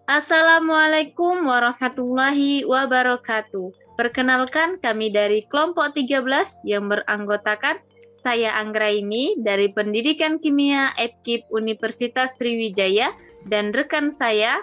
Assalamualaikum warahmatullahi wabarakatuh. Perkenalkan kami dari kelompok 13 yang beranggotakan saya Anggraini dari Pendidikan Kimia FKIP Universitas Sriwijaya dan rekan saya.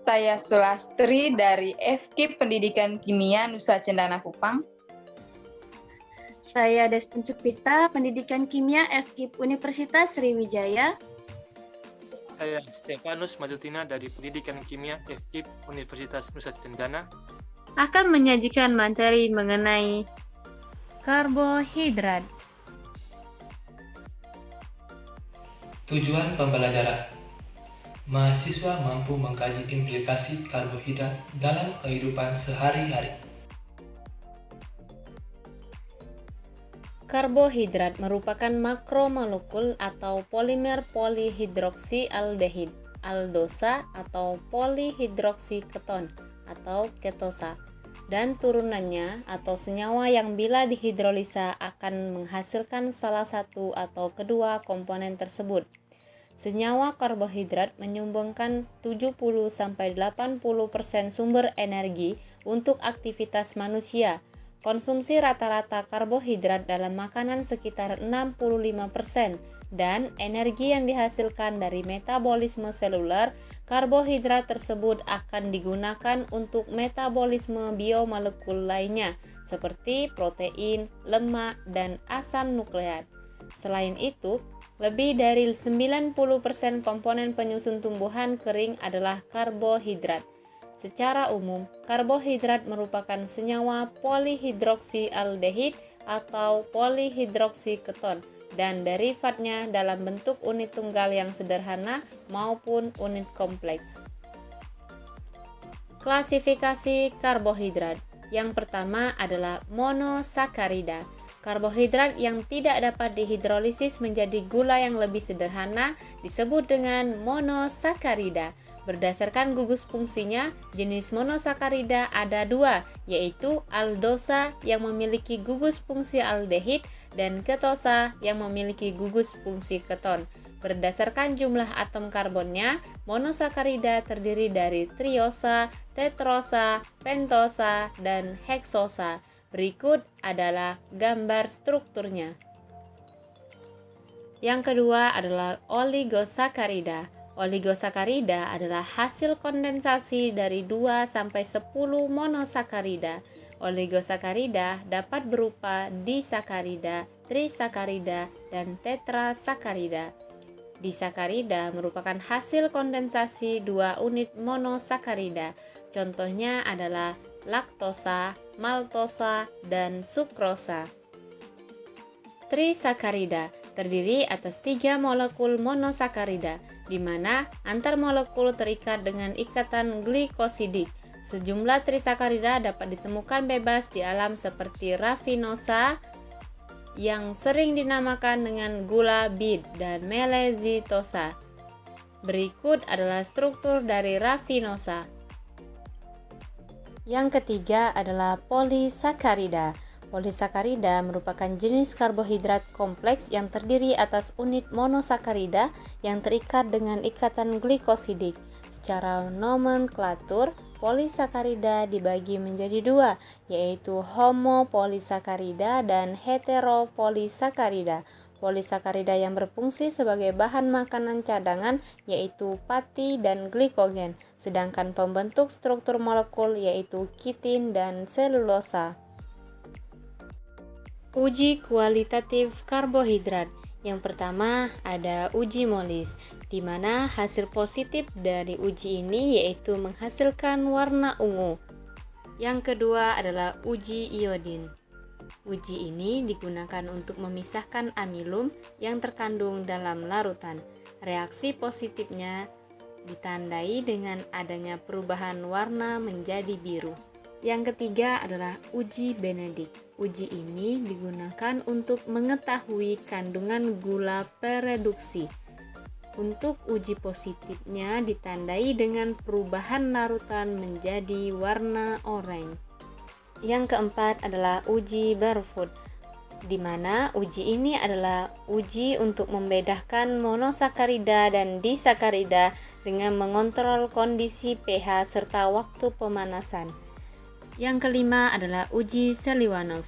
Saya Sulastri dari FKIP Pendidikan Kimia Nusa Cendana Kupang. Saya Destin Supita, Pendidikan Kimia FKIP Universitas Sriwijaya. Saya Stefanus Mazutina dari Pendidikan Kimia FKIP Universitas Nusa Cendana Akan menyajikan materi mengenai karbohidrat. Tujuan pembelajaran: mahasiswa mampu mengkaji implikasi karbohidrat dalam kehidupan sehari-hari. Karbohidrat merupakan makromolekul atau polimer polihidroksialdehid, aldosa atau polihidroksiketon atau ketosa, dan turunannya atau senyawa yang bila dihidrolisa akan menghasilkan salah satu atau kedua komponen tersebut. Senyawa karbohidrat menyumbangkan 70-80% sumber energi untuk aktivitas manusia. Konsumsi rata-rata karbohidrat dalam makanan sekitar 65% dan energi yang dihasilkan dari metabolisme seluler, karbohidrat tersebut akan digunakan untuk metabolisme biomolekul lainnya seperti protein, lemak, dan asam nukleat. Selain itu, lebih dari 90% komponen penyusun tumbuhan kering adalah karbohidrat. Secara umum, karbohidrat merupakan senyawa polihidroksialdehid atau polihidroksiketon dan derivatnya dalam bentuk unit tunggal yang sederhana maupun unit kompleks. Klasifikasi karbohidrat. Yang pertama adalah monosakarida. Karbohidrat yang tidak dapat dihidrolisis menjadi gula yang lebih sederhana disebut dengan monosakarida. Berdasarkan gugus fungsinya, jenis monosakarida ada dua, yaitu aldosa yang memiliki gugus fungsi aldehid dan ketosa yang memiliki gugus fungsi keton. Berdasarkan jumlah atom karbonnya, monosakarida terdiri dari triosa, tetrosa, pentosa, dan heksosa. Berikut adalah gambar strukturnya. Yang kedua adalah oligosakarida. Oligosakarida adalah hasil kondensasi dari 2-10 monosakarida. Oligosakarida dapat berupa disakarida, trisakarida, dan tetrasakarida. Disakarida merupakan hasil kondensasi 2 unit monosakarida. Contohnya adalah laktosa, maltosa, dan sukrosa. Trisakarida terdiri atas 3 molekul monosakarida, di mana antar molekul terikat dengan ikatan glikosidik. Sejumlah trisakarida dapat ditemukan bebas di alam seperti rafinosa yang sering dinamakan dengan gula bit dan melezitosa. Berikut adalah struktur dari rafinosa. Yang ketiga adalah polisakarida. Polisakarida merupakan jenis karbohidrat kompleks yang terdiri atas unit monosakarida yang terikat dengan ikatan glikosidik. Secara nomenklatur, polisakarida dibagi menjadi dua, yaitu homopolisakarida dan heteropolisakarida. Polisakarida yang berfungsi sebagai bahan makanan cadangan yaitu pati dan glikogen, sedangkan pembentuk struktur molekul yaitu kitin dan selulosa. Uji kualitatif karbohidrat. Yang pertama ada uji molis, di mana hasil positif dari uji ini yaitu menghasilkan warna ungu. Yang kedua adalah uji iodin. Uji ini digunakan untuk memisahkan amilum yang terkandung dalam larutan. Reaksi positifnya ditandai dengan adanya perubahan warna menjadi biru. Yang ketiga adalah uji Benedict. Uji ini digunakan untuk mengetahui kandungan gula pereduksi. Untuk uji positifnya ditandai dengan perubahan larutan menjadi warna oranye. Yang keempat adalah uji Barefoot. di mana uji ini adalah uji untuk membedakan monosakarida dan disakarida dengan mengontrol kondisi pH serta waktu pemanasan. Yang kelima adalah uji Seliwanov.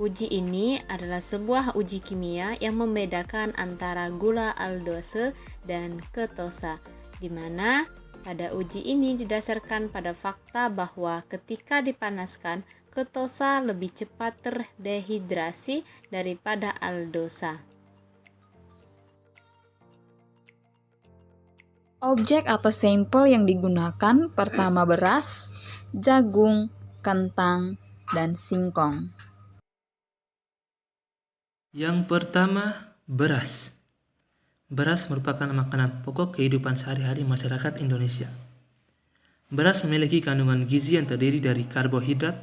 Uji ini adalah sebuah uji kimia yang membedakan antara gula aldose dan ketosa, di mana pada uji ini didasarkan pada fakta bahwa ketika dipanaskan, ketosa lebih cepat terdehidrasi daripada aldosa. Objek atau sampel yang digunakan pertama beras, jagung, kentang, dan singkong. Yang pertama, beras. Beras merupakan makanan pokok kehidupan sehari-hari masyarakat Indonesia. Beras memiliki kandungan gizi yang terdiri dari karbohidrat,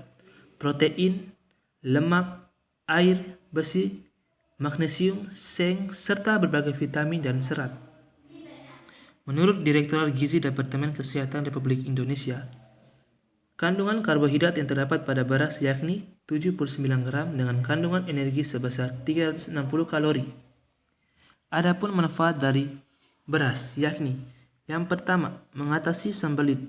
protein, lemak, air, besi, magnesium, seng, serta berbagai vitamin dan serat. Menurut Direktorat Gizi Departemen Kesehatan Republik Indonesia, kandungan karbohidrat yang terdapat pada beras yakni 79 gram dengan kandungan energi sebesar 360 kalori. Adapun manfaat dari beras yakni yang pertama, mengatasi sembelit.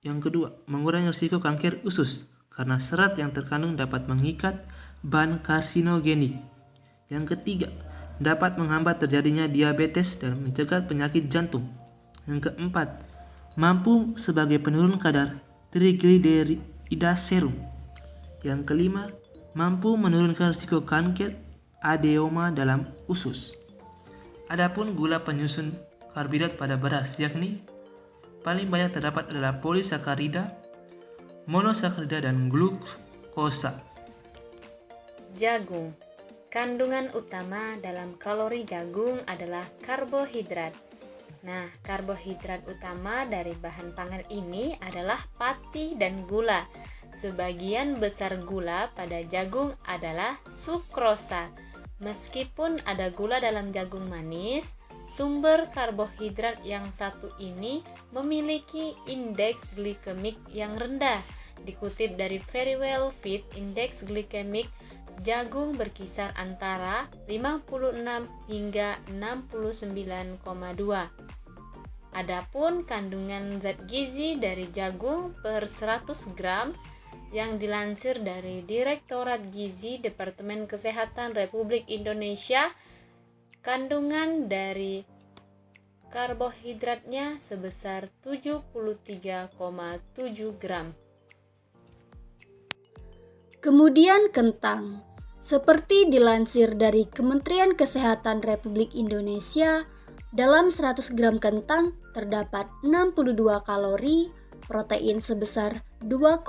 Yang kedua, mengurangi risiko kanker usus karena serat yang terkandung dapat mengikat bahan karsinogenik. Yang ketiga, dapat menghambat terjadinya diabetes dan mencegah penyakit jantung. Yang keempat, mampu sebagai penurun kadar trigliserida serum. Yang kelima, mampu menurunkan risiko kanker adeoma dalam usus. Adapun gula penyusun karbohidrat pada beras yakni paling banyak terdapat adalah polisakarida, monosakarida, dan glukosa. Jagung. Kandungan utama dalam kalori jagung adalah karbohidrat. Nah, karbohidrat utama dari bahan pangan ini adalah pati dan gula. Sebagian besar gula pada jagung adalah sukrosa. Meskipun ada gula dalam jagung manis, sumber karbohidrat yang satu ini memiliki indeks glikemik yang rendah. Dikutip dari Verywell Fit, indeks glikemik jagung berkisar antara 56 hingga 69,2. Adapun kandungan zat gizi dari jagung per 100 gram yang dilansir dari Direktorat Gizi Departemen Kesehatan Republik Indonesia, kandungan dari karbohidratnya sebesar 73,7 gram. Kemudian kentang. Seperti dilansir dari Kementerian Kesehatan Republik Indonesia, dalam 100 gram kentang terdapat 62 kalori, protein sebesar 2,1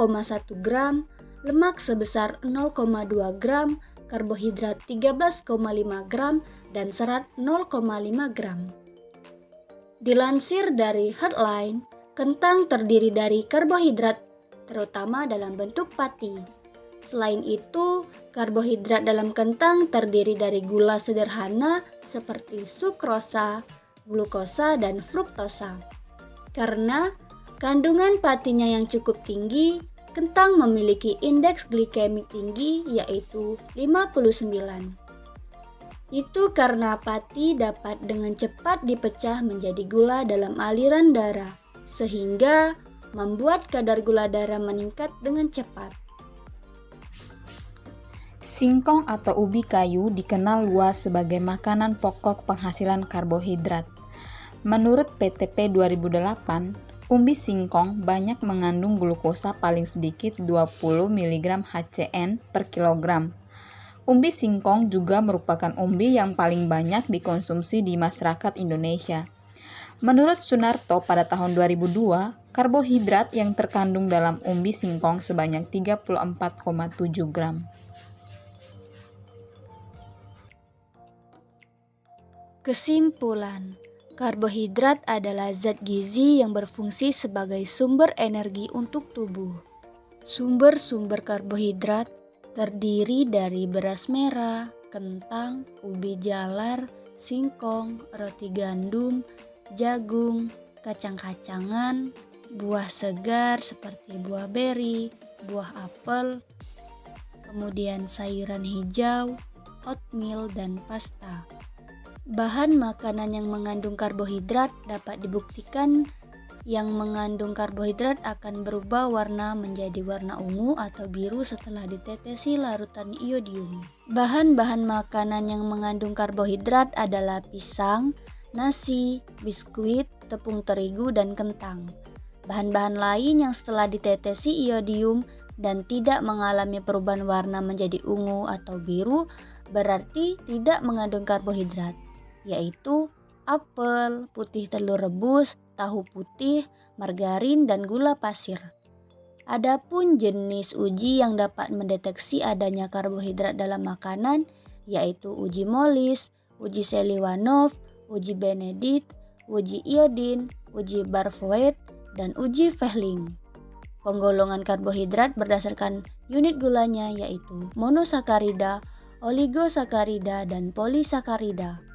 gram, lemak sebesar 0,2 gram, karbohidrat 13,5 gram, dan serat 0,5 gram. Dilansir dari Heartline, kentang terdiri dari karbohidrat terutama dalam bentuk pati. Selain itu, karbohidrat dalam kentang terdiri dari gula sederhana seperti sukrosa, glukosa, dan fruktosa. Karena kandungan patinya yang cukup tinggi, kentang memiliki indeks glikemik tinggi yaitu 59. Itu karena pati dapat dengan cepat dipecah menjadi gula dalam aliran darah, sehingga membuat kadar gula darah meningkat dengan cepat. Singkong atau ubi kayu dikenal luas sebagai makanan pokok penghasilan karbohidrat. Menurut PTP 2008, umbi singkong banyak mengandung glukosa paling sedikit 20 mg HCN per kilogram. Umbi singkong juga merupakan umbi yang paling banyak dikonsumsi di masyarakat Indonesia. Menurut Sunarto pada tahun 2002, karbohidrat yang terkandung dalam umbi singkong sebanyak 34,7 gram. Kesimpulan, karbohidrat adalah zat gizi yang berfungsi sebagai sumber energi untuk tubuh. Sumber-sumber karbohidrat terdiri dari beras merah, kentang, ubi jalar, singkong, roti gandum, jagung, kacang-kacangan, buah segar seperti buah beri, buah apel, kemudian sayuran hijau, oatmeal, dan pasta. Bahan makanan yang mengandung karbohidrat dapat dibuktikan yang mengandung karbohidrat akan berubah warna menjadi warna ungu atau biru setelah ditetesi larutan iodium. Bahan-bahan makanan yang mengandung karbohidrat adalah pisang, nasi, biskuit, tepung terigu, dan kentang. Bahan-bahan lain yang setelah ditetesi iodium dan tidak mengalami perubahan warna menjadi ungu atau biru berarti tidak mengandung karbohidrat, yaitu apel, putih telur rebus, tahu putih, margarin, dan gula pasir. Adapun jenis uji yang dapat mendeteksi adanya karbohidrat dalam makanan yaitu uji Mollis, uji Seliwanov, uji Benedict, uji iodin, uji Barfoed, dan uji Fehling. Penggolongan karbohidrat berdasarkan unit gulanya yaitu monosakarida, oligosakarida, dan polisakarida.